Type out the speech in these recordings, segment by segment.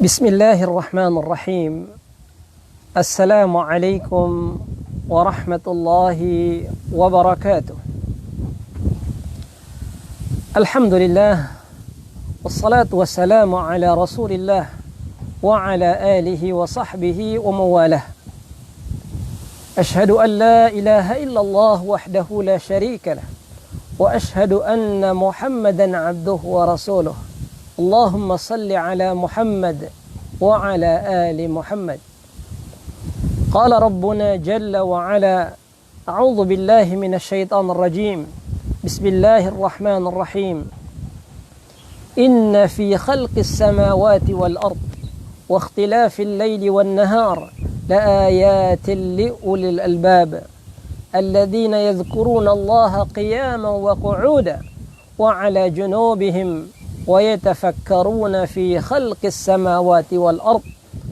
Bismillahirrahmanirrahim. Assalamualaikum warahmatullahi wabarakatuh. Alhamdulillah, wassalatu wassalamu ala rasulillah wa ala alihi wa sahbihi wa mawalah. Ashhadu an la ilaha illallah wahdahu la syarika lah, wa ashhadu anna Muhammadan abduhu wa rasuluh. Allahumma salli ala Muhammad wa ala ali Muhammad. Qala Rabbuna jalla wa ala, a'udzu billahi minasy syaithanir rajim. Bismillahirrahmanirrahim. Inna fi khalqis samawati wal ard wa ikhtilafil laili wan nahar la ayatin li ulil albab alladhina yadhkuruna Allaha qiyaman wa qu'udan wa ala junubihim ويتفكرون في خلق السماوات والأرض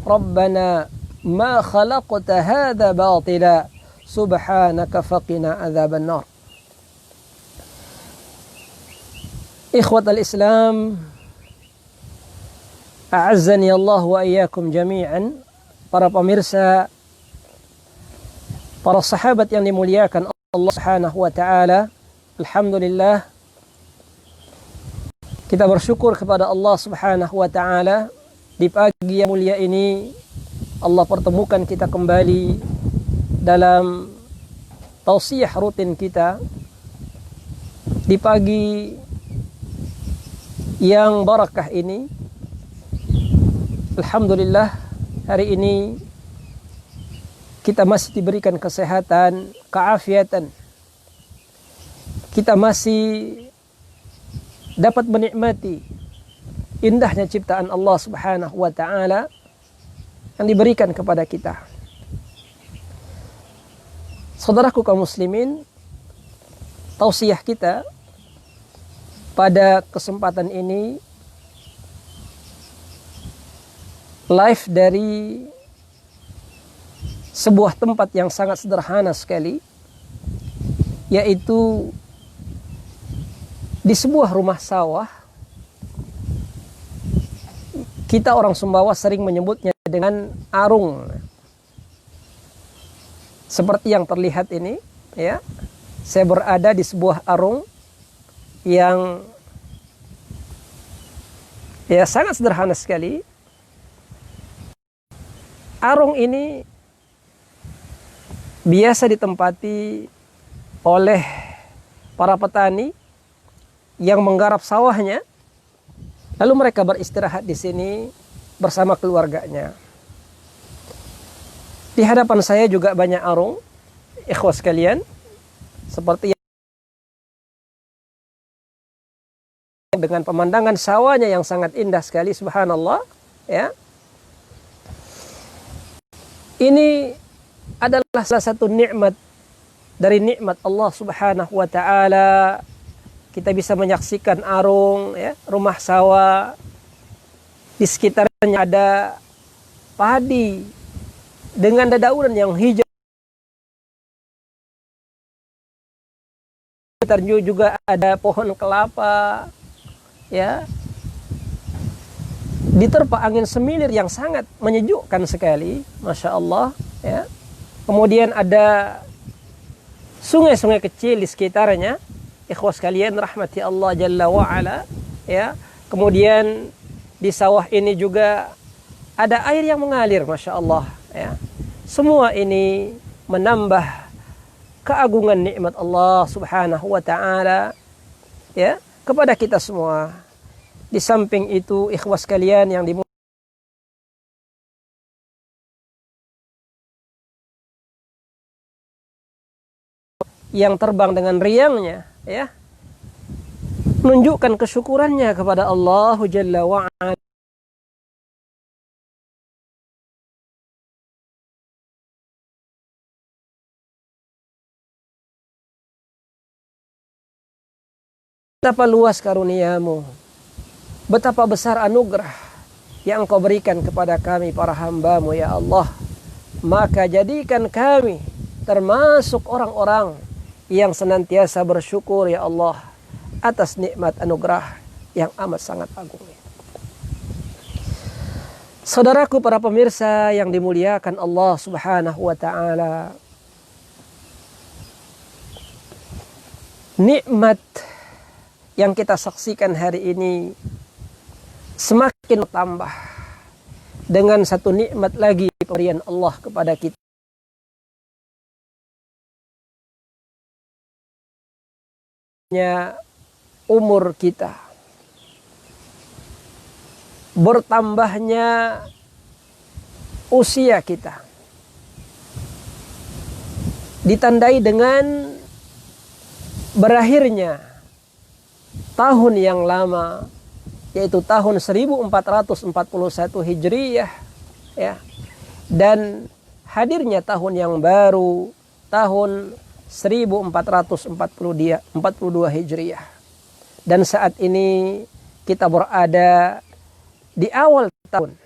ربنا ما خلقت هذا باطلا سبحانك فقنا عذاب النار. إخوة الإسلام أعزني الله وإياكم جميعا. Para pemirsa, para sahabat yang dimuliakan Allah Subhanahu wa taala, alhamdulillah kita bersyukur kepada Allah Subhanahu wa taala di pagi yang mulia ini Allah pertemukan kita kembali dalam tausiah rutin kita di pagi yang barakah ini. Alhamdulillah, hari ini kita masih diberikan kesehatan, keafiatan. Kita masih dapat menikmati indahnya ciptaan Allah Subhanahu wa taala yang diberikan kepada kita. Saudaraku kaum muslimin, tausiah kita pada kesempatan ini live dari sebuah tempat yang sangat sederhana sekali, yaitu di sebuah rumah sawah. Kita orang Sumbawa sering menyebutnya dengan arung. Seperti yang terlihat ini, ya. Saya berada di sebuah arung yang ya sangat sederhana sekali. Arung ini biasa ditempati oleh para petani yang menggarap sawahnya, lalu mereka beristirahat di sini bersama keluarganya. Di hadapan saya juga banyak arung, ikhwas sekalian, seperti yang dengan pemandangan sawahnya yang sangat indah sekali, subhanallah, ya. Ini adalah salah satu nikmat dari nikmat Allah Subhanahu wa taala. Kita bisa menyaksikan arung, ya, rumah sawah. Di sekitarnya ada padi dengan dedaunan yang hijau. Di sekitarnya juga ada pohon kelapa, ya. Diterpa angin semilir yang sangat menyejukkan sekali, masya Allah, ya. Kemudian ada sungai-sungai kecil di sekitarnya. Ikhwas kalian rahmati Allah Jalla wa'ala, ya. Kemudian di sawah ini juga ada air yang mengalir, masya Allah, ya. Semua ini menambah keagungan nikmat Allah Subhanahu wa ta'ala, ya, kepada kita semua. Di samping itu, ikhwas kalian yang yang terbang dengan riangnya, ya, menunjukkan kesyukurannya kepada Allah Jalla wa'ala. Betapa luas karuniamu, betapa besar anugerah yang Engkau berikan kepada kami para hamba-Mu, ya Allah. Maka jadikan kami termasuk orang-orang yang senantiasa bersyukur, ya Allah, atas nikmat anugerah yang amat sangat agung. Saudaraku para pemirsa yang dimuliakan Allah Subhanahu wa taala. Nikmat yang kita saksikan hari ini semakin bertambah dengan satu nikmat lagi pemberian Allah kepada kita. Umur kita, bertambahnya usia kita, ditandai dengan berakhirnya tahun yang lama, yaitu tahun 1441 Hijriyah, ya, dan hadirnya tahun yang baru, tahun 1442 Hijriyah. Dan saat ini kita berada di awal tahun,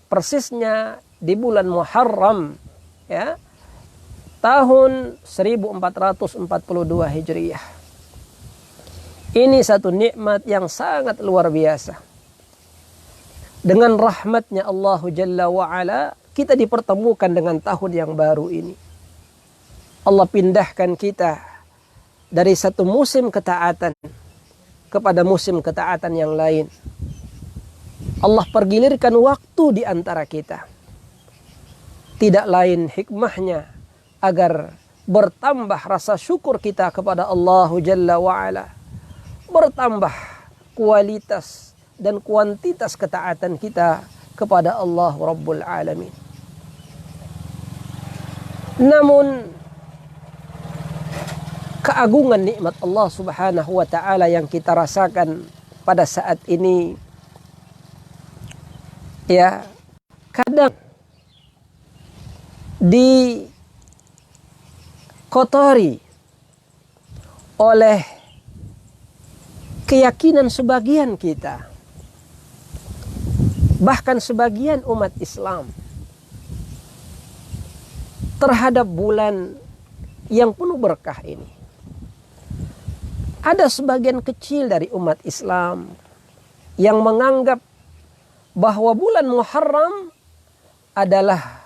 persisnya di bulan Muharram, ya, tahun 1442 Hijriyah. Ini satu nikmat yang sangat luar biasa. Dengan rahmatnya Allah Jalla wa'ala, kita dipertemukan dengan tahun yang baru ini. Allah pindahkan kita dari satu musim ketaatan kepada musim ketaatan yang lain. Allah pergilirkan waktu di antara kita. Tidak lain hikmahnya agar bertambah rasa syukur kita kepada Allah Jalla wa'ala. Bertambah kualitas dan kuantitas ketaatan kita kepada Allah Rabbul Alamin. Namun keagungan nikmat Allah Subhanahu wa taala yang kita rasakan pada saat ini, ya, kadang dikotori oleh keyakinan sebagian kita, bahkan sebagian umat Islam, terhadap bulan yang penuh berkah ini. Ada sebagian kecil dari umat Islam yang menganggap bahwa bulan Muharram adalah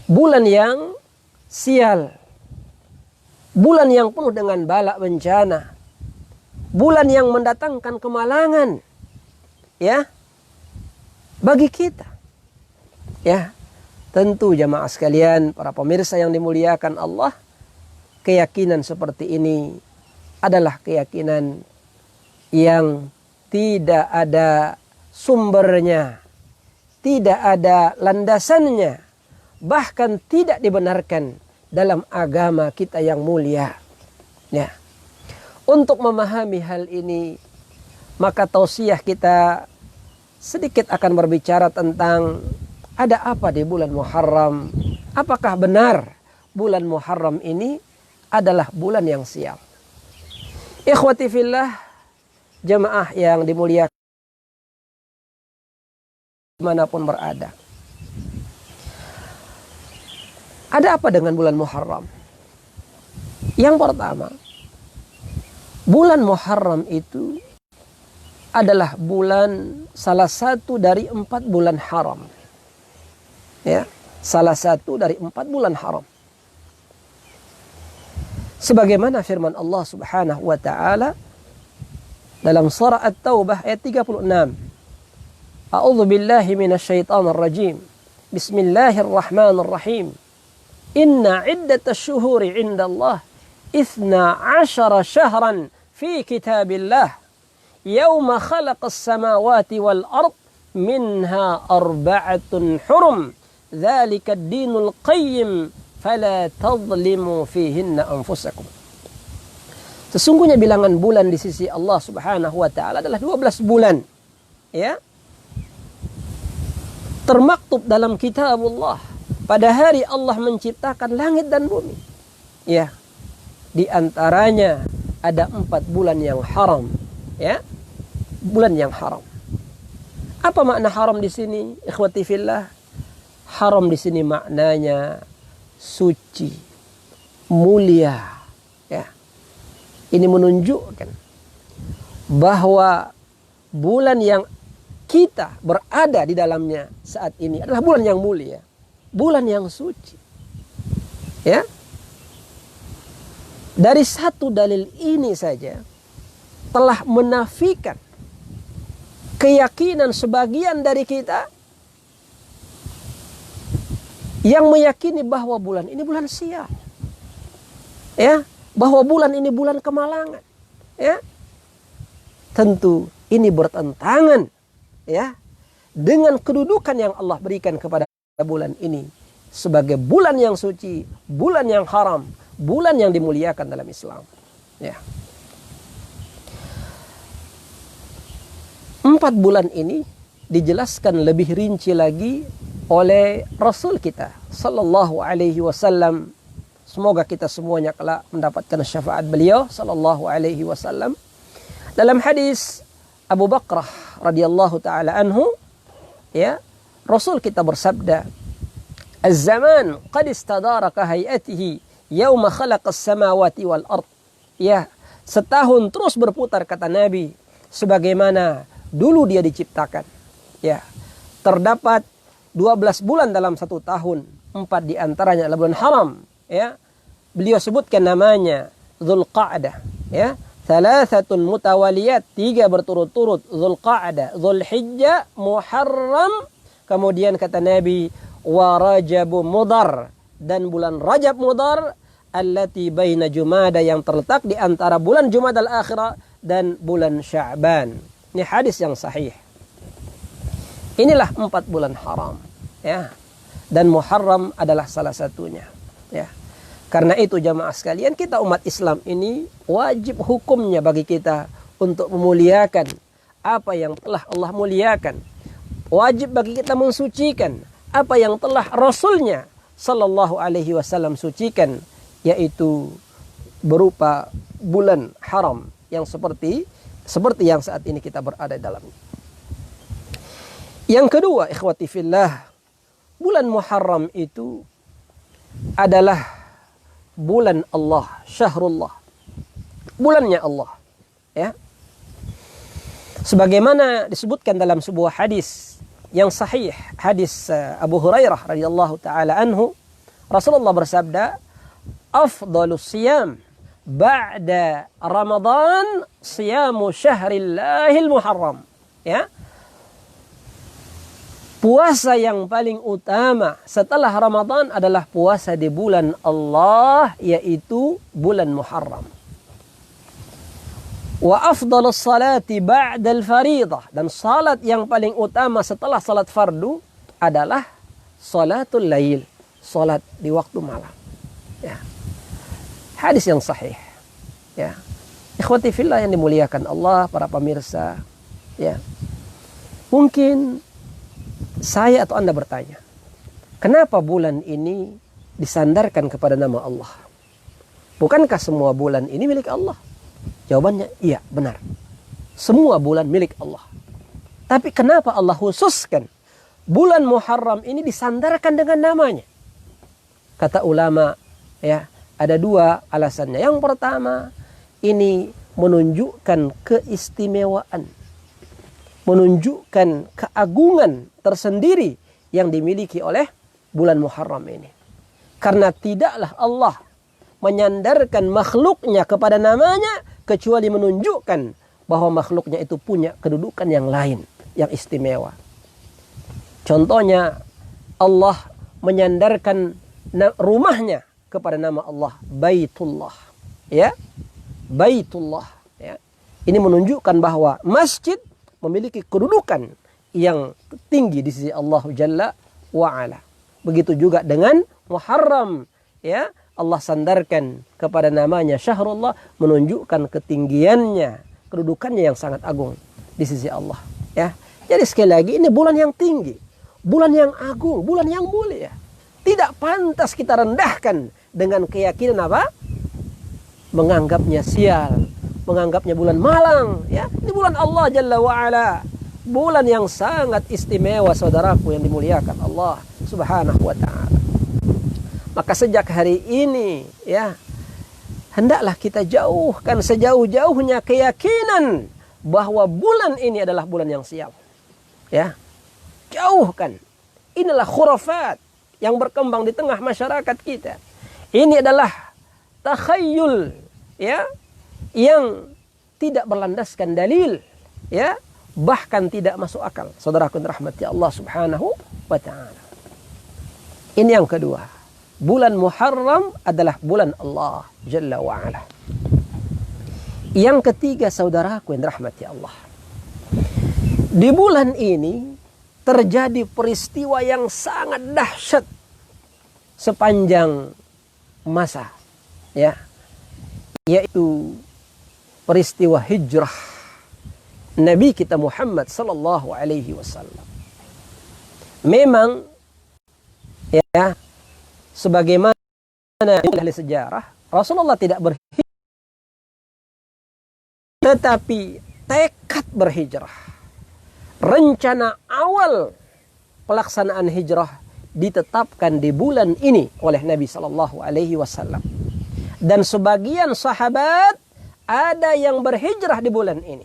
bulan yang sial, bulan yang penuh dengan bala bencana, bulan yang mendatangkan kemalangan, ya, bagi kita. Ya, tentu jamaah sekalian, para pemirsa yang dimuliakan Allah, keyakinan seperti ini adalah keyakinan yang tidak ada sumbernya, tidak ada landasannya, bahkan tidak dibenarkan dalam agama kita yang mulia. Ya. Untuk memahami hal ini, maka tausiah kita sedikit akan berbicara tentang ada apa di bulan Muharram. Apakah benar bulan Muharram ini adalah bulan yang sial? Ikhwati fillah, jamaah yang dimuliakan dimanapun berada. Ada apa dengan bulan Muharram? Yang pertama, bulan Muharram itu adalah bulan salah satu dari 4 bulan haram. Ya, salah satu dari 4 bulan haram. Sebagaimana firman Allah Subhanahu wa taala dalam surah At-Taubah ayat 36. A'udzu billahi minasyaitonir rajim. Bismillahirrahmanirrahim. Inna 'iddatasy syuhuri 'indallahi 12 syahran fi kitabillah yauma khalaqas samawati wal ard minha 4 hurum. Dzalika ad-dinul qayyim fala tadhlimu fihinna anfusakum. Sesungguhnya bilangan bulan di sisi Allah Subhanahu wa taala adalah 12 bulan. Ya. Termaktub dalam kitabullah pada hari Allah menciptakan langit dan bumi. Ya. Di antaranya ada 4 bulan yang haram. Ya. Bulan yang haram. Apa makna haram di sini? Ikhwati fillah. Haram di sini maknanya suci, mulia, ya. Ini menunjukkan bahwa bulan yang kita berada di dalamnya saat ini adalah bulan yang mulia, bulan yang suci. Ya. Dari satu dalil ini saja telah menafikan keyakinan sebagian dari kita yang meyakini bahwa bulan ini bulan sial. Ya, bahwa bulan ini bulan kemalangan. Ya. Tentu ini bertentangan ya dengan kedudukan yang Allah berikan kepada bulan ini sebagai bulan yang suci, bulan yang haram, bulan yang dimuliakan dalam Islam. Ya. 4 bulan ini dijelaskan lebih rinci lagi oleh Rasul kita sallallahu alaihi wasallam. Semoga kita semuanya kelak mendapatkan syafaat beliau sallallahu alaihi wasallam. Dalam hadis Abu Bakrah radhiyallahu taala anhu, ya, Rasul kita bersabda, "Az-zaman qad istadara ka hayatihi yauma khalaqas samawati wal ard." Ya, setahun terus berputar kata Nabi sebagaimana dulu dia diciptakan. Ya, terdapat 12 bulan dalam satu tahun, 4 di antaranya adalah bulan haram. Ya, beliau sebutkan namanya Dzulqa'dah. Ya, 3 mutawaliyat, 3 berturut-turut, Dzulqa'dah, Dzulhijjah, Muharram. Kemudian kata Nabi, wa Rajab Mudhar, dan bulan Rajab Mudhar, allati baina Jumada, yang terletak di antara bulan Jumadal Akhirah dan bulan Sya'ban. Ini hadis yang sahih. Inilah 4 bulan haram, ya. Dan Muharram adalah salah satunya, ya. Karena itu jamaah sekalian, kita umat Islam ini wajib hukumnya bagi kita untuk memuliakan apa yang telah Allah muliakan. Wajib bagi kita mensucikan apa yang telah Rasulnya sallallahu alaihi wasallam sucikan, yaitu berupa bulan haram yang seperti yang saat ini kita berada dalamnya. Yang kedua, ikhwati fillah, bulan Muharram itu adalah bulan Allah, syahrullah, bulannya Allah, ya. Sebagaimana disebutkan dalam sebuah hadis yang sahih, hadis Abu Hurairah radhiyallahu taala anhu, Rasulullah bersabda, "Afdhalus siyam ba'da Ramadan siyamu syahrillahil muharram." Ya. Puasa yang paling utama setelah Ramadan adalah puasa di bulan Allah, yaitu bulan Muharram. Wa afdalus salati ba'dal faridah, dan salat yang paling utama setelah salat fardu adalah salatul lail, salat di waktu malam. Ya. Hadis yang sahih. Ya. Ikhwati fillah yang dimuliakan Allah, para pemirsa, ya. Mungkin saya atau Anda bertanya, kenapa bulan ini disandarkan kepada nama Allah? Bukankah semua bulan ini milik Allah? Jawabannya, iya, benar. Semua bulan milik Allah. Tapi kenapa Allah khususkan bulan Muharram ini disandarkan dengan namanya? Kata ulama, ya, ada 2 alasannya. Yang pertama, ini menunjukkan keistimewaan, menunjukkan keagungan tersendiri yang dimiliki oleh bulan Muharram ini. Karena tidaklah Allah menyandarkan makhluknya kepada namanya kecuali menunjukkan bahwa makhluknya itu punya kedudukan yang lain, yang istimewa. Contohnya, Allah menyandarkan rumahnya kepada nama Allah, Baitullah. Ya, Baitullah. Ya. Ini menunjukkan bahwa masjid memiliki kedudukan yang tinggi di sisi Allah Jalla wa'ala. Begitu juga dengan Muharram. Ya, Allah sandarkan kepada namanya Syahrullah, menunjukkan ketinggiannya, kedudukannya yang sangat agung di sisi Allah. Ya, jadi sekali lagi ini bulan yang tinggi, bulan yang agung, bulan yang mulia. Tidak pantas kita rendahkan dengan keyakinan apa? Menganggapnya sial, menganggapnya bulan malang. Ya, ini bulan Allah Jalla wa'ala, bulan yang sangat istimewa, saudaraku yang dimuliakan Allah Subhanahu wa ta'ala. Maka sejak hari ini, ya, hendaklah kita jauhkan sejauh-jauhnya keyakinan bahwa bulan ini adalah bulan yang sial. Ya, jauhkan. Inilah khurafat yang berkembang di tengah masyarakat kita. Ini adalah takhayyul, ya, yang tidak berlandaskan dalil, ya, bahkan tidak masuk akal. Saudaraku rahmati Allah Subhanahu wa taala. Ini yang kedua. Bulan Muharram adalah bulan Allah Jalla wa Ala. Yang ketiga, saudaraku yang rahmati Allah. Di bulan ini terjadi peristiwa yang sangat dahsyat sepanjang masa, ya, yaitu peristiwa hijrah Nabi kita Muhammad sallallahu alaihi wasallam. Memang, ya, sebagaimana ahli sejarah, Rasulullah tidak berhijrah, tetapi tekad berhijrah, rencana awal pelaksanaan hijrah ditetapkan di bulan ini oleh Nabi sallallahu alaihi wasallam. Dan sebagian sahabat ada yang berhijrah di bulan ini,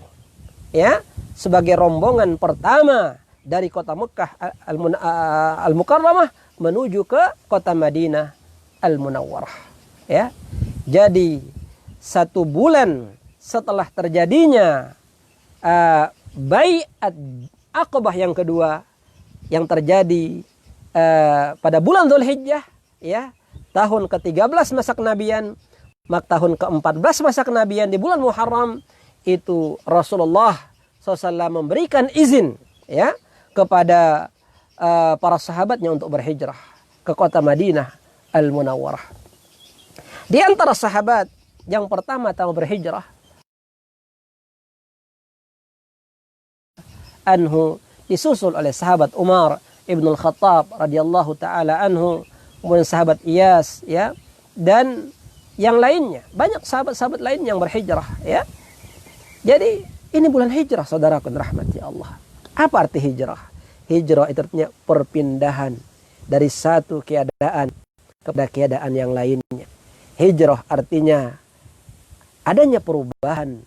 ya, sebagai rombongan pertama dari kota Mekah Al-Mukarramah menuju ke kota Madinah Al-Munawwarah, ya. Jadi 1 bulan setelah terjadinya Bai'at Aqabah yang kedua yang terjadi pada bulan Dzulhijjah, ya, tahun ke-13 masa kenabian, maka tahun ke-14 masa kenabian di bulan Muharram itu Rasulullah SAW memberikan izin, ya, kepada para sahabatnya untuk berhijrah ke kota Madinah Al-Munawwarah. Di antara sahabat yang pertama-tama berhijrah anhu disusul oleh sahabat Umar Ibn Al-Khattab radhiyallahu taala anhu, kemudian sahabat Iyas, ya, dan yang lainnya, banyak sahabat-sahabat lain yang berhijrah, ya. Jadi ini bulan hijrah, saudaraku rahmati Allah. Apa arti hijrah? Hijrah itu artinya perpindahan dari satu keadaan kepada keadaan yang lainnya. Hijrah artinya adanya perubahan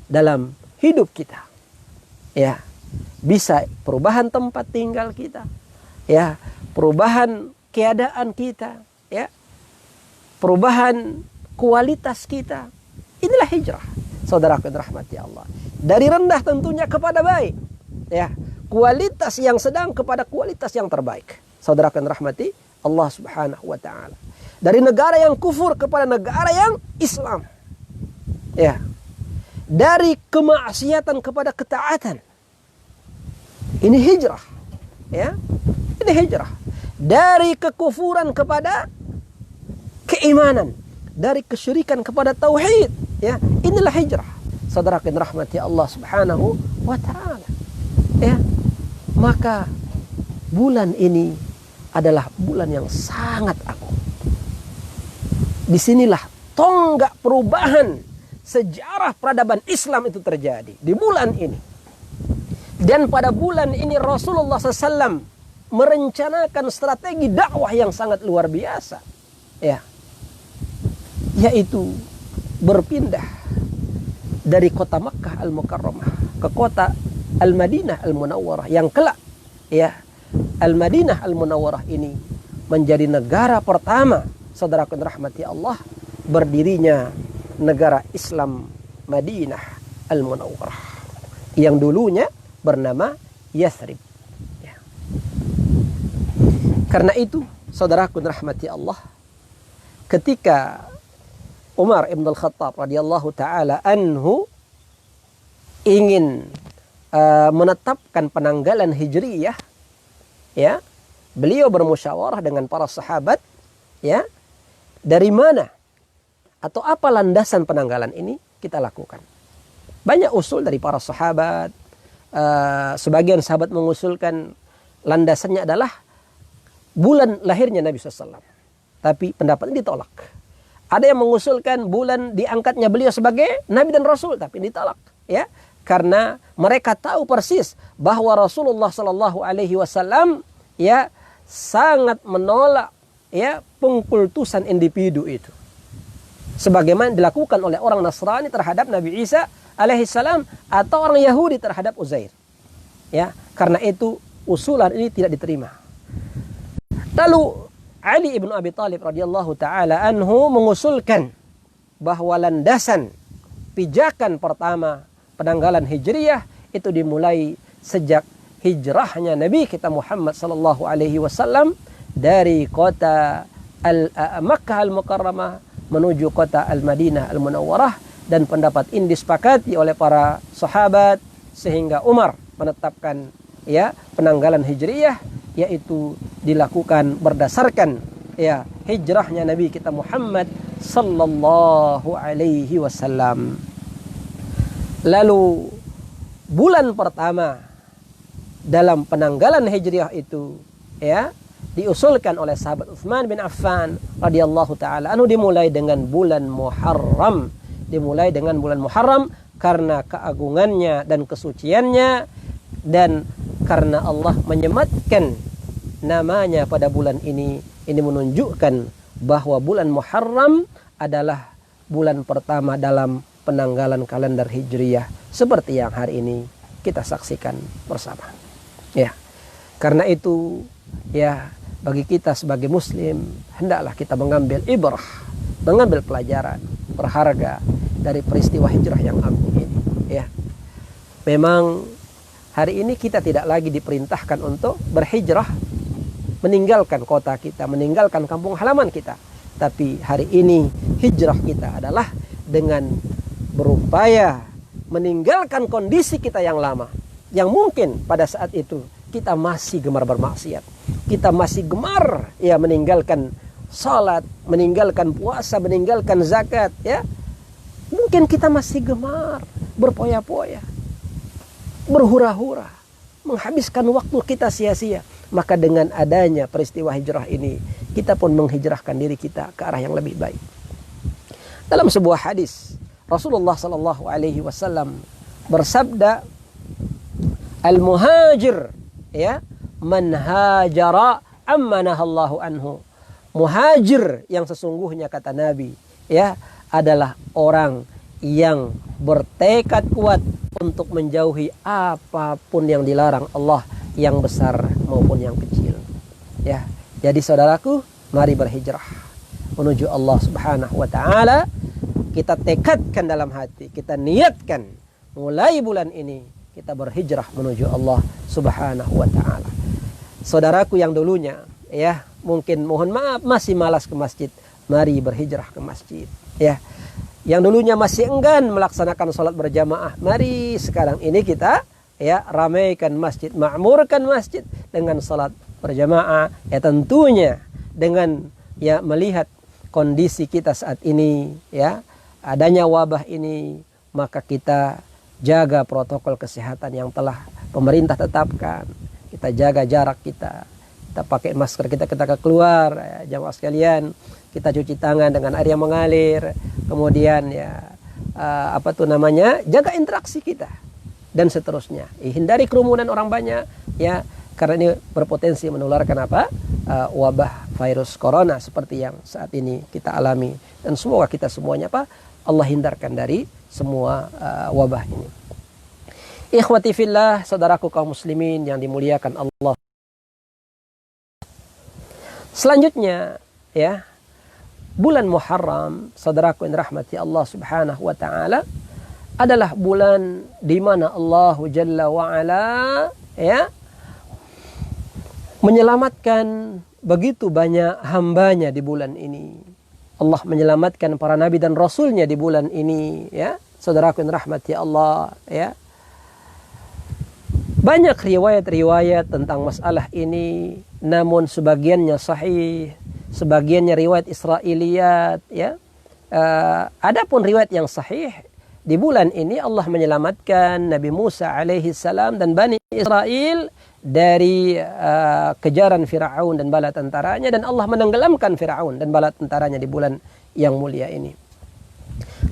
dalam hidup kita, ya. Bisa perubahan tempat tinggal kita, ya, perubahan keadaan kita, ya, perubahan kualitas kita. Inilah hijrah, saudaraku rahmati Allah. Dari rendah tentunya kepada baik, ya, kualitas yang sedang kepada kualitas yang terbaik, saudaraku rahmati Allah Subhanahu wa taala. Dari negara yang kufur kepada negara yang Islam, ya, dari kemaksiatan kepada ketaatan. Ini hijrah, ya, ini hijrah. Dari kekufuran kepada keimanan, dari kesyirikan kepada tauhid, ya, inilah hijrah, saudara yang rahmati Allah Subhanahu wa taala, ya. Maka bulan ini adalah bulan yang sangat agung. Disinilah tonggak perubahan sejarah peradaban Islam itu terjadi di bulan ini. Dan pada bulan ini Rasulullah SAW merencanakan strategi dakwah yang sangat luar biasa, ya, yaitu berpindah dari kota Makkah Al-Mukarramah ke kota Al-Madinah Al-Munawwarah yang kelak, ya, Al-Madinah Al-Munawwarah ini menjadi negara pertama, saudaraku rahmati Allah, berdirinya negara Islam Madinah Al-Munawwarah yang dulunya bernama Yathrib, ya. Karena itu, saudaraku rahmati Allah, ketika Umar Ibn Al-Khattab radhiyallahu taala anhu ingin menetapkan penanggalan hijriyah, ya, beliau bermusyawarah dengan para sahabat, ya, dari mana atau apa landasan penanggalan ini kita lakukan. Banyak usul dari para sahabat. Sebagian sahabat mengusulkan landasannya adalah bulan lahirnya Nabi SAW, tapi pendapat ini ditolak. Ada yang mengusulkan bulan diangkatnya beliau sebagai Nabi dan Rasul, tapi ditolak, ya, karena mereka tahu persis bahwa Rasulullah Sallallahu Alaihi Wasallam, ya, sangat menolak, ya, pengkultusan individu itu, sebagaimana dilakukan oleh orang Nasrani terhadap Nabi Isa alaihissalam atau orang Yahudi terhadap Uzair, ya. Karena itu usulan ini tidak diterima. Lalu Ali ibn Abi Thalib radhiyallahu taala anhu mengusulkan bahwa landasan pijakan pertama penanggalan Hijriyah itu dimulai sejak hijrahnya Nabi kita Muhammad sallallahu alaihi wasallam dari kota Makkah al-Mukarramah menuju kota Al-Madinah al-Munawwarah, dan pendapat ini disepakati oleh para sahabat sehingga Umar menetapkan penanggalan Hijriyah, yaitu dilakukan berdasarkan hijrahnya Nabi kita Muhammad sallallahu alaihi wasallam. Lalu bulan pertama dalam penanggalan Hijriyah itu diusulkan oleh sahabat Utsman bin Affan radhiyallahu taala anhu dimulai dengan bulan Muharram. Dimulai dengan bulan Muharram karena keagungannya dan kesuciannya, dan karena Allah menyematkan namanya pada bulan ini. Ini menunjukkan bahwa bulan Muharram adalah bulan pertama dalam penanggalan kalender Hijriyah seperti yang hari ini kita saksikan bersama. Karena itu bagi kita sebagai muslim hendaklah kita mengambil ibrah, mengambil pelajaran berharga dari peristiwa hijrah yang agung ini. Memang hari ini kita tidak lagi diperintahkan untuk berhijrah, meninggalkan kota kita, meninggalkan kampung halaman kita. Tapi hari ini hijrah kita adalah dengan berupaya meninggalkan kondisi kita yang lama, yang mungkin pada saat itu kita masih gemar bermaksiat, kita masih gemar meninggalkan salat, meninggalkan puasa, meninggalkan zakat, mungkin kita masih gemar berpoya-poya, berhura-hura, menghabiskan waktu kita sia-sia. Maka dengan adanya peristiwa hijrah ini, kita pun menghijrahkan diri kita ke arah yang lebih baik. Dalam sebuah hadis Rasulullah sallallahu alaihi wasallam bersabda, al-muhajir man hajara amma nahallahu anhu. Muhajir yang sesungguhnya, kata Nabi, adalah orang yang bertekad kuat untuk menjauhi apapun yang dilarang Allah, yang besar maupun yang kecil. Jadi saudaraku, mari berhijrah menuju Allah Subhanahu wa taala. Kita tekadkan dalam hati, kita niatkan mulai bulan ini kita berhijrah menuju Allah Subhanahu wa taala. Saudaraku yang dulunya mungkin mohon maaf masih malas ke masjid, mari berhijrah ke masjid. Yang dulunya masih enggan melaksanakan salat berjamaah, mari sekarang ini kita ramaikan masjid, makmurkan masjid dengan salat berjamaah. Tentunya dengan melihat kondisi kita saat ini, adanya wabah ini, maka kita jaga protokol kesehatan yang telah pemerintah tetapkan. Kita jaga jarak kita pakai masker kita keluar, jamaah sekalian. Kita cuci tangan dengan air yang mengalir. Kemudian jaga interaksi kita dan seterusnya. Hindari kerumunan orang banyak, karena ini berpotensi menularkan wabah virus corona seperti yang saat ini kita alami. Dan semoga kita semuanya Allah hindarkan dari semua wabah ini. Ikhwati fillah, saudaraku kaum muslimin yang dimuliakan Allah. Selanjutnya bulan Muharram, saudaraku yang rahmati Allah Subhanahu wa taala, adalah bulan di mana Allah Jalla wa Ala menyelamatkan begitu banyak hambanya di bulan ini. Allah menyelamatkan para nabi dan rasulnya di bulan ini, saudaraku yang rahmati Allah, Banyak riwayat-riwayat tentang masalah ini, namun sebagiannya sahih, sebagiannya riwayat Israiliyat, adapun riwayat yang sahih, di bulan ini Allah menyelamatkan Nabi Musa alaihi salam dan Bani Israel dari kejaran Fir'aun dan bala tentaranya, dan Allah menenggelamkan Fir'aun dan bala tentaranya di bulan yang mulia ini.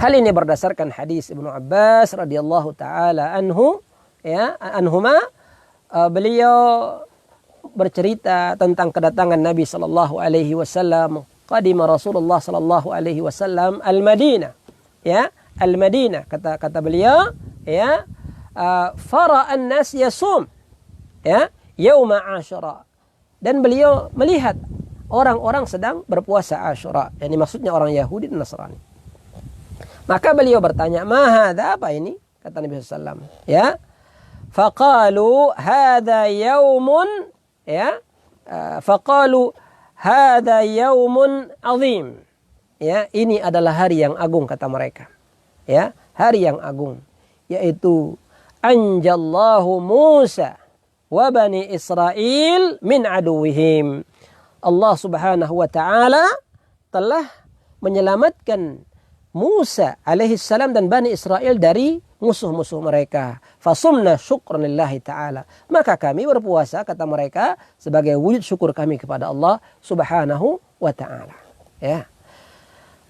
Hal ini berdasarkan hadis Ibnu Abbas radhiyallahu taala anhuma, beliau bercerita tentang kedatangan Nabi sallallahu alaihi wasallam. Qadima Rasulullah sallallahu alaihi wasallam al-Madinah, al-Madinah, kata beliau, fara an-nas yasum, ya, yauma Asyura. Dan beliau melihat orang-orang sedang berpuasa Asyura. Yang maksudnya orang Yahudi dan Nasrani. Maka beliau bertanya, "Ma hadza, apa ini?" Kata Nabi SAW. Ya. Faqalu hadza yaumun, ya. Faqalu hadza yaumun azim. Ya, ini adalah hari yang agung, kata mereka. Ya, hari yang agung, yaitu anjallahu Musa wa bani Israel min aduwihim. Allah Subhanahu wa taala telah menyelamatkan Musa alaihissalam dan Bani Israel dari musuh-musuh mereka. Fasumna syukran lillahi ta'ala. Maka kami berpuasa, kata mereka, sebagai wujud syukur kami kepada Allah Subhanahu wa ta'ala. Ya.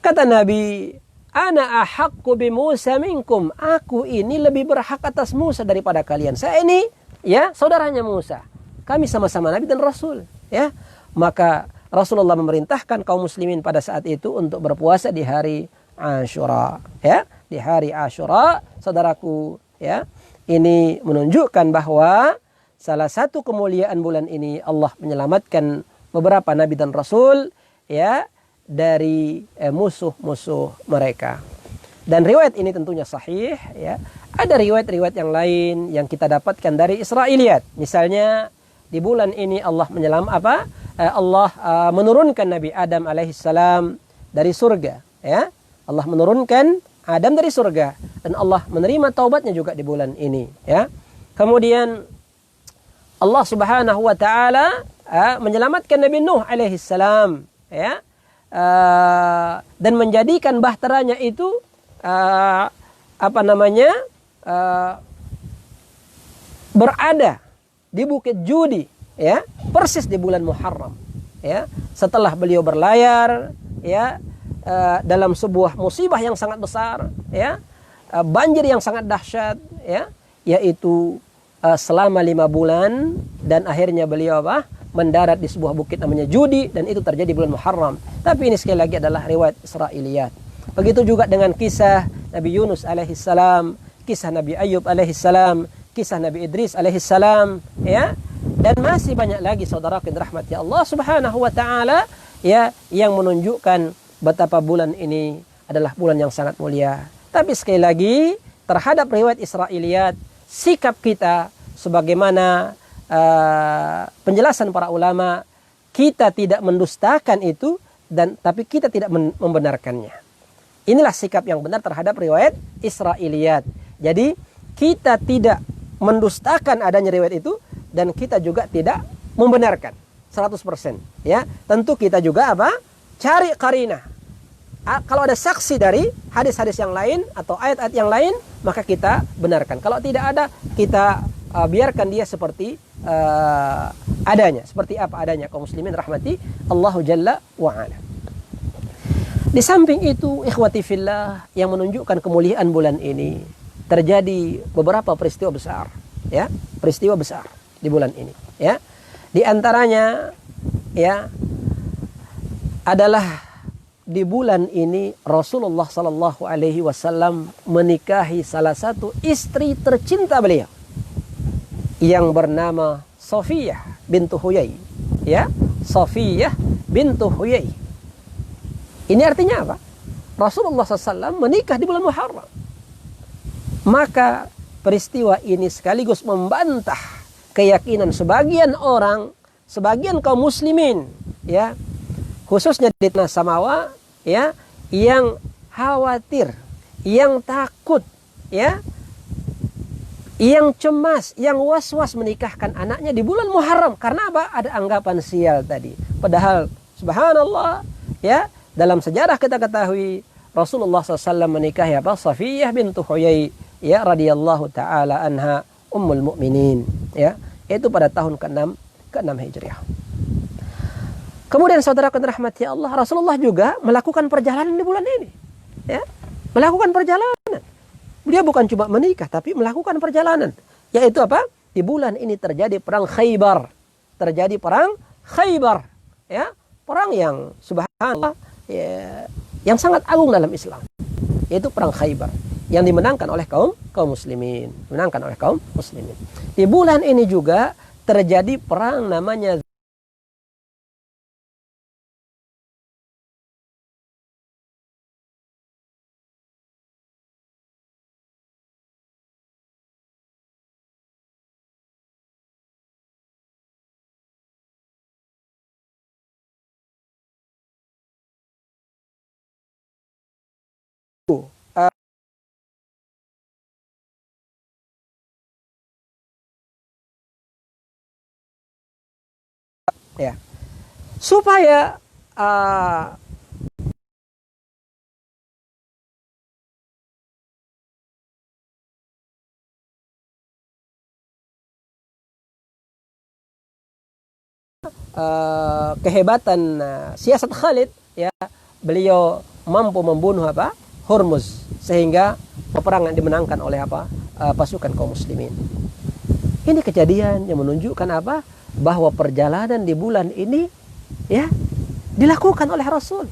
Kata Nabi, ana ahaqqu bi Musa minkum. Aku ini lebih berhak atas Musa daripada kalian. Saya ini, ya, saudaranya Musa. Kami sama-sama Nabi dan Rasul. Ya. Maka Rasulullah memerintahkan kaum muslimin pada saat itu untuk berpuasa di hari Asyura, ya, di hari Asyura, saudaraku, ya. Ini menunjukkan bahwa salah satu kemuliaan bulan ini Allah menyelamatkan beberapa nabi dan rasul, ya, dari musuh-musuh mereka. Dan riwayat ini tentunya sahih, ya. Ada riwayat-riwayat yang lain yang kita dapatkan dari Israiliyat. Misalnya di bulan ini Allah Allah menurunkan Nabi Adam alaihissalam dari surga, ya. Allah menurunkan Adam dari surga dan Allah menerima taubatnya juga di bulan ini, ya. Kemudian Allah Subhanahu wa taala menyelamatkan Nabi Nuh alaihissalam, ya. Dan menjadikan bahteranya itu berada di Bukit Judi, ya, persis di bulan Muharram, ya. Setelah beliau berlayar, ya, dalam sebuah musibah yang sangat besar, ya, banjir yang sangat dahsyat, ya, yaitu selama 5 bulan, dan akhirnya beliau mendarat di sebuah bukit namanya Judi, dan itu terjadi bulan Muharram. Tapi ini sekali lagi adalah riwayat Israiliyat. Begitu juga dengan kisah Nabi Yunus alaihissalam, kisah Nabi Ayub alaihissalam, kisah Nabi Idris alaihissalam, ya, dan masih banyak lagi saudara yang dirahmati Allah Subhanahu wa taala, ya, yang menunjukkan betapa bulan ini adalah bulan yang sangat mulia. Tapi sekali lagi, terhadap riwayat Israiliyat, sikap kita sebagaimana penjelasan para ulama, kita tidak mendustakan itu, tapi kita tidak membenarkannya. Inilah sikap yang benar terhadap riwayat Israiliyat. Jadi kita tidak mendustakan adanya riwayat itu, dan kita juga tidak membenarkan 100%. Ya, tentu kita juga cari qarinah. Kalau ada saksi dari hadis-hadis yang lain atau ayat-ayat yang lain, maka kita benarkan. Kalau tidak ada, kita biarkan dia seperti adanya, seperti apa adanya. Kaum muslimin rahmati Allahu Jalla wa Ala. Di samping itu, ikhwati fillah, yang menunjukkan kemuliaan bulan ini, terjadi beberapa peristiwa besar, ya, peristiwa besar di bulan ini, ya. Di antaranya, ya, adalah di bulan ini Rasulullah sallallahu alaihi wasallam menikahi salah satu istri tercinta beliau yang bernama Safiyah bintu Huyai, ya, Safiyah bintu Huyai. Ini artinya apa? Rasulullah SAW menikah di bulan Muharram. Maka peristiwa ini sekaligus membantah keyakinan sebagian orang, sebagian kaum muslimin, ya, khususnya di tanah Samawa, ya, yang khawatir, yang takut, ya, yang cemas, yang was-was menikahkan anaknya di bulan Muharram. Karena apa? Ada anggapan sial tadi. Padahal subhanallah, ya, dalam sejarah kita ketahui Rasulullah SAW menikahi Safiyah bintu Huyai, ya, radhiyallahu taala anha, ummul mukminin, ya, itu pada tahun ke-6 Hijriah. Kemudian saudara yang dirahmati Allah, Rasulullah juga melakukan perjalanan di bulan ini, ya, melakukan perjalanan. Dia bukan cuma menikah, tapi melakukan perjalanan. Yaitu apa? Di bulan ini terjadi perang Khaybar. Terjadi perang Khaybar, ya, perang yang subhanallah, ya, yang sangat agung dalam Islam. Yaitu perang Khaybar yang dimenangkan oleh kaum muslimin, dimenangkan oleh kaum muslimin. Di bulan ini juga terjadi perang namanya ya, supaya kehebatan siasat Khalid, ya, beliau mampu membunuh apa? Hormuz, sehingga peperangan dimenangkan oleh apa? Pasukan kaum muslimin. Ini kejadian yang menunjukkan apa? Bahwa perjalanan di bulan ini, ya, dilakukan oleh Rasul,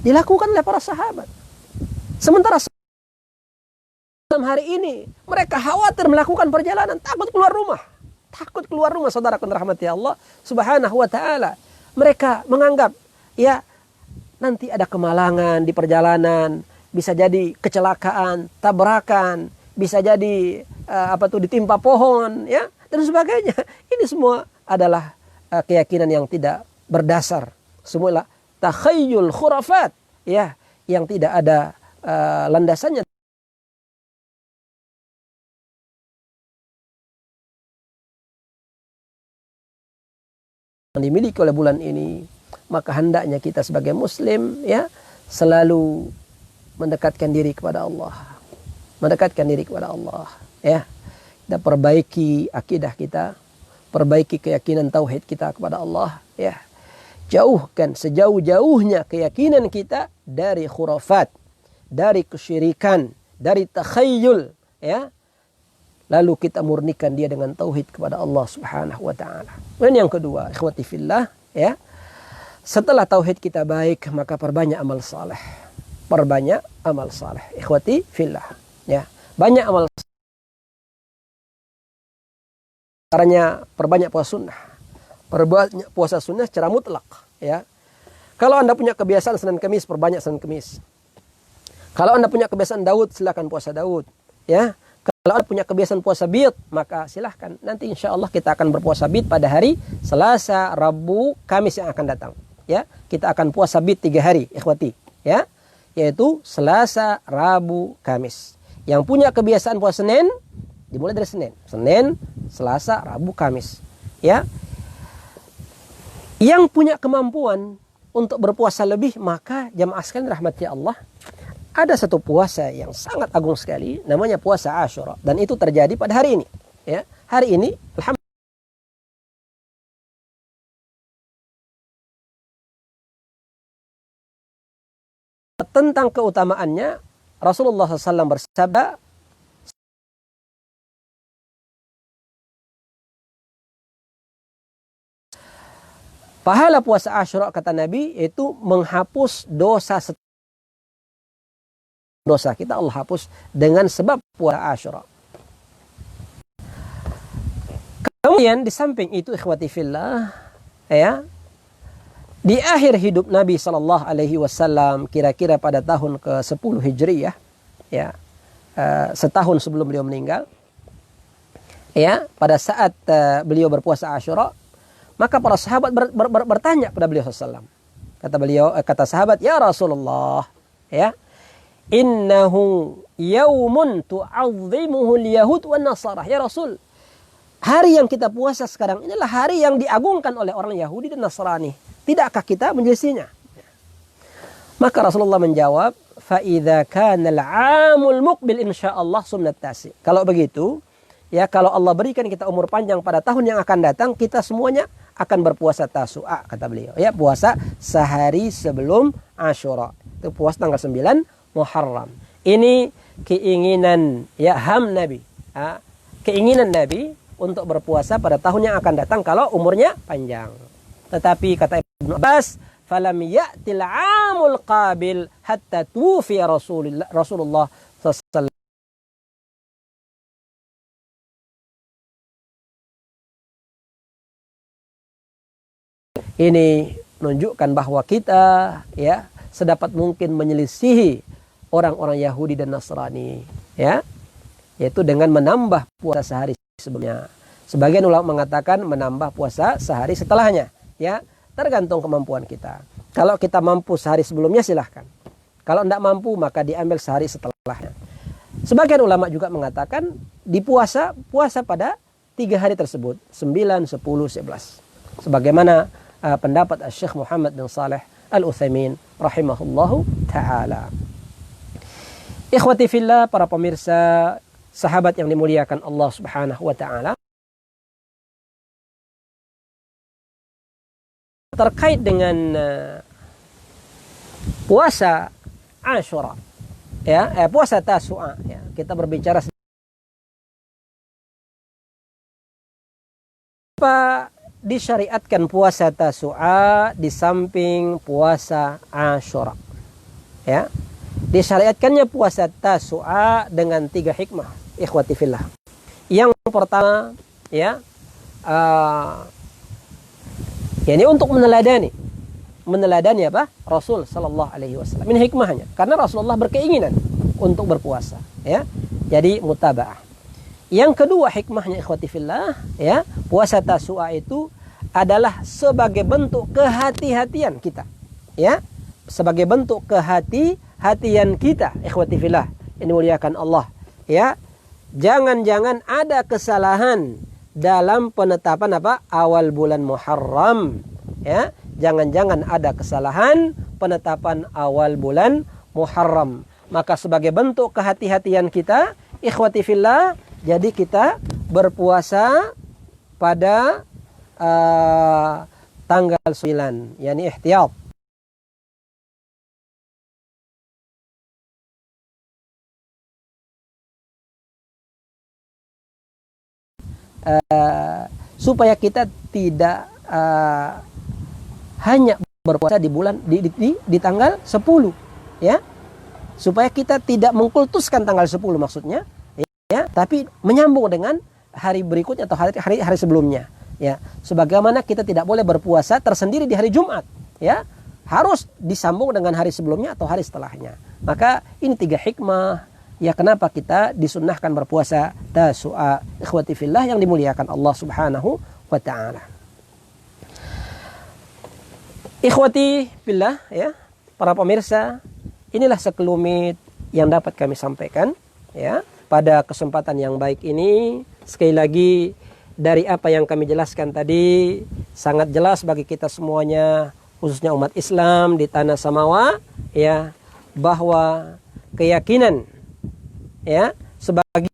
dilakukan oleh para sahabat. Sementara dalam hari ini mereka khawatir melakukan perjalanan, takut keluar rumah. Takut keluar rumah, saudara kun rahmati Allah Subhanahu wa taala. Mereka menganggap, ya, nanti ada kemalangan di perjalanan, bisa jadi kecelakaan, tabrakan, bisa jadi ditimpa pohon, ya, dan sebagainya. Ini semua adalah keyakinan yang tidak berdasar. Semua takhayyul khurafat, ya, yang tidak ada landasannya. Yang dimiliki oleh bulan ini, maka hendaknya kita sebagai muslim, ya, selalu mendekatkan diri kepada Allah. Mendekatkan diri kepada Allah, ya. Kita perbaiki akidah kita, perbaiki keyakinan tauhid kita kepada Allah, ya. Jauhkan sejauh-jauhnya keyakinan kita dari khurafat, dari kesyirikan, dari takhayyul, ya. Lalu kita murnikan dia dengan tauhid kepada Allah Subhanahu wa taala. Dan yang kedua, ikhwati fillah, ya. Setelah tauhid kita baik, maka perbanyak amal saleh. Perbanyak amal saleh, ikhwati fillah, ya. Banyak amal saleh. Caranya perbanyak puasa sunnah. Perbanyak puasa sunnah secara mutlak, ya. Kalau Anda punya kebiasaan Senin Kamis, perbanyak Senin Kamis. Kalau Anda punya kebiasaan Daud, silakan puasa Daud, ya. Kalau Anda punya kebiasaan puasa bid, maka silahkan. Nanti insya Allah kita akan berpuasa bid pada hari Selasa, Rabu, Kamis yang akan datang. Ya, kita akan puasa bid 3 hari, ikhwati. Ya, yaitu Selasa, Rabu, Kamis. Yang punya kebiasaan puasa Senin, dimulai dari Senin. Senin, Selasa, Rabu, Kamis. Ya, yang punya kemampuan untuk berpuasa lebih, maka jamaah sekalian rahmati Allah, ada satu puasa yang sangat agung sekali, namanya puasa Asyura, dan itu terjadi pada hari ini. Ya, hari ini, alhamdulillah, tentang keutamaannya Rasulullah SAW bersabda, pahala puasa Asyura, kata Nabi, itu menghapus dosa kita, Allah hapus dengan sebab puasa Asyura. Kemudian di samping itu, ikhwati fillah, ya, di akhir hidup Nabi SAW, kira-kira pada tahun ke-10 Hijriyah, ya, setahun sebelum beliau meninggal, ya, pada saat beliau berpuasa Asyura, maka para sahabat bertanya kepada beliau SAW. Kata sahabat, ya Rasulullah, ya, innahu yaumun tu'azzimuhu al-yahud wan nasara. Ya Rasul, hari yang kita puasa sekarang inilah hari yang diagungkan oleh orang Yahudi dan Nasrani. Tidakkah kita menyelisihinya? Maka Rasulullah menjawab, fa idza kana al-'amul muqbil insyaallah sunnat tasi. Kalau begitu, ya, kalau Allah berikan kita umur panjang pada tahun yang akan datang, kita semuanya akan berpuasa Tasu'a, kata beliau. Ya, puasa sehari sebelum Asyura. Itu puasa tanggal 9 Muharram. Ini keinginan, ya, Nabi. Keinginan Nabi untuk berpuasa pada tahun yang akan datang kalau umurnya panjang. Tetapi kata Ibnu Abbas, falam ya'til 'amul qabil hatta tufiya Rasulullah sallallahu Ini menunjukkan bahwa kita ya sedapat mungkin menyelisihi orang-orang Yahudi dan Nasrani, ya, yaitu dengan menambah puasa sehari sebelumnya. Sebagian ulama mengatakan menambah puasa sehari setelahnya, ya, tergantung kemampuan kita. Kalau kita mampu sehari sebelumnya silahkan. Kalau tidak mampu maka diambil sehari setelahnya. Sebagian ulama juga mengatakan puasa pada 3 hari tersebut, 9, 10, 11. Sebagaimana pendapat Syekh Muhammad bin Saleh Al-Utsaimin rahimahullahu taala. Ikhwati fillah, para pemirsa, sahabat yang dimuliakan Allah Subhanahu wa taala. Terkait dengan puasa Asyura, ya, puasa Tasu'a, ya, kita berbicara apa disyariatkan puasa Tasu'a di samping puasa Asyura, ya. Disyariatkannya puasa Tasu'a dengan 3 hikmah, ikhwati fillah. Yang pertama, ya, ini untuk meneladani apa? Rasul sallallahu alaihi wasallam. Ini hikmahnya. Karena Rasulullah berkeinginan untuk berpuasa, ya. Jadi mutaba'ah. Yang kedua hikmahnya, ikhwati fillah, ya, puasa Tasu'a itu adalah sebagai bentuk kehati-hatian kita, ya. Sebagai bentuk kehati-hatian kita, ikhwati fillah, ini muliakan Allah, ya. Jangan-jangan ada kesalahan dalam penetapan apa? Awal bulan Muharram, ya. Jangan-jangan ada kesalahan penetapan awal bulan Muharram. Maka sebagai bentuk kehati-hatian kita, ikhwati fillah, jadi kita berpuasa pada tanggal 9, yakni ihtiyat. Supaya kita tidak hanya berpuasa di bulan di tanggal 10, ya. Supaya kita tidak mengkultuskan tanggal 10 maksudnya, ya, tapi menyambung dengan hari berikutnya atau hari sebelumnya, ya. Sebagaimana kita tidak boleh berpuasa tersendiri di hari Jumat, ya. Harus disambung dengan hari sebelumnya atau hari setelahnya. Maka ini 3 hikmah, ya, kenapa kita disunnahkan berpuasa Tasu'a, ikhwati fillah yang dimuliakan Allah Subhanahu wa taala. Ikhwati fillah, ya, para pemirsa, inilah sekelumit yang dapat kami sampaikan, ya, pada kesempatan yang baik ini. Sekali lagi, dari apa yang kami jelaskan tadi sangat jelas bagi kita semuanya, khususnya umat Islam di tanah Samawa, ya, bahwa keyakinan, ya, sebagai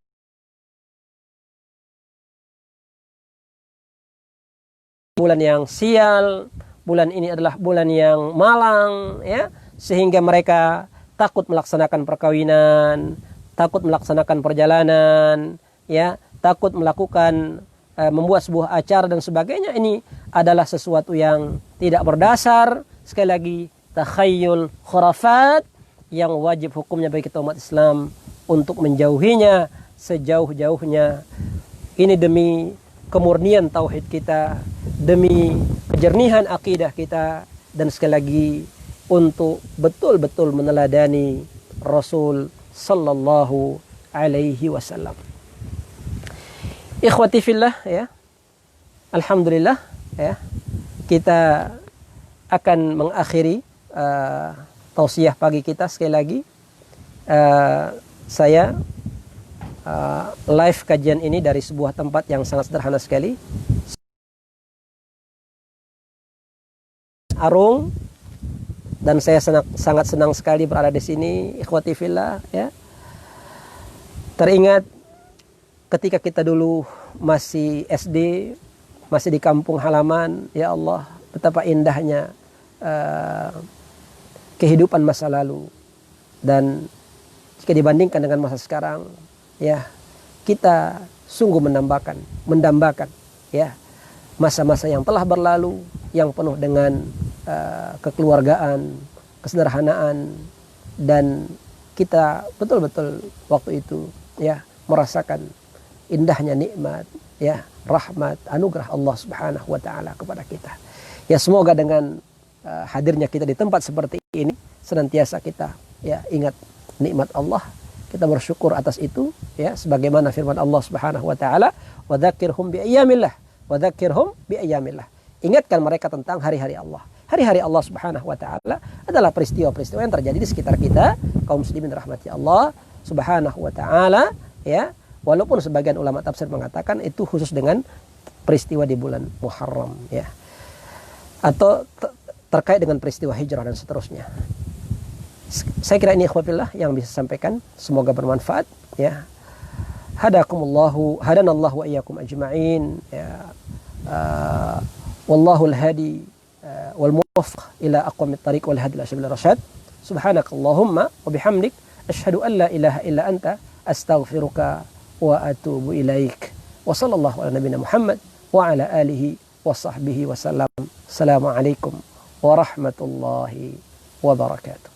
bulan yang sial, bulan ini adalah bulan yang malang, ya, sehingga mereka takut melaksanakan perkawinan, takut melaksanakan perjalanan, ya, takut melakukan membuat sebuah acara dan sebagainya. Ini adalah sesuatu yang tidak berdasar, sekali lagi takhayyul khurafat, yang wajib hukumnya bagi kita umat Islam untuk menjauhinya sejauh-jauhnya. Ini demi kemurnian tauhid kita, demi kejernihan akidah kita, dan sekali lagi untuk betul-betul meneladani Rasul sallallahu alaihi wasallam. Ikhwati fillah, ya, alhamdulillah, ya, kita akan mengakhiri tausiah pagi kita. Sekali lagi saya live kajian ini dari sebuah tempat yang sangat sederhana sekali, Arung, dan saya sangat senang sekali berada di sini, ikhwati fillah, ya. Teringat ketika kita dulu masih SD, masih di kampung halaman, ya Allah, betapa indahnya kehidupan masa lalu. Dan jika dibandingkan dengan masa sekarang, ya, kita sungguh mendambakan, ya, masa-masa yang telah berlalu, yang penuh dengan kekeluargaan, kesederhanaan, dan kita betul-betul waktu itu, ya, merasakan indahnya nikmat, ya, rahmat, anugerah Allah Subhanahu wa taala kepada kita. Ya, semoga dengan hadirnya kita di tempat seperti ini senantiasa kita ya ingat nikmat Allah, kita bersyukur atas itu ya, sebagaimana firman Allah Subhanahu wa taala, wa dzakirhum bi ayyamillah, wa dzakirhum bi ayyamillah. Ingatkan mereka tentang hari-hari Allah. Hari-hari Allah Subhanahu wa taala adalah peristiwa-peristiwa yang terjadi di sekitar kita, kaum muslimin rahmati Allah Subhanahu wa taala ya. Walaupun sebagian ulama tafsir mengatakan itu khusus dengan peristiwa di bulan Muharram ya. Atau terkait dengan peristiwa hijrah dan seterusnya. Saya kira ini ikhwafillah yang bisa sampaikan, semoga bermanfaat ya. Hadakumullahu hadanallahu wa iyyakum ajma'in ya. Wallahu al-hadi wal muwaffiq ila aqwamit thariq wal hadi ila sabilir rasyad. Subhanakallahumma wa bihamdik asyhadu an la ilaha illa anta astaghfiruka wa atubu ilaik. Wa sallallahu ala nabiyyina Muhammad wa ala alihi wa sahbihi wa sallam. Assalamualaikum warahmatullahi wabarakatuh.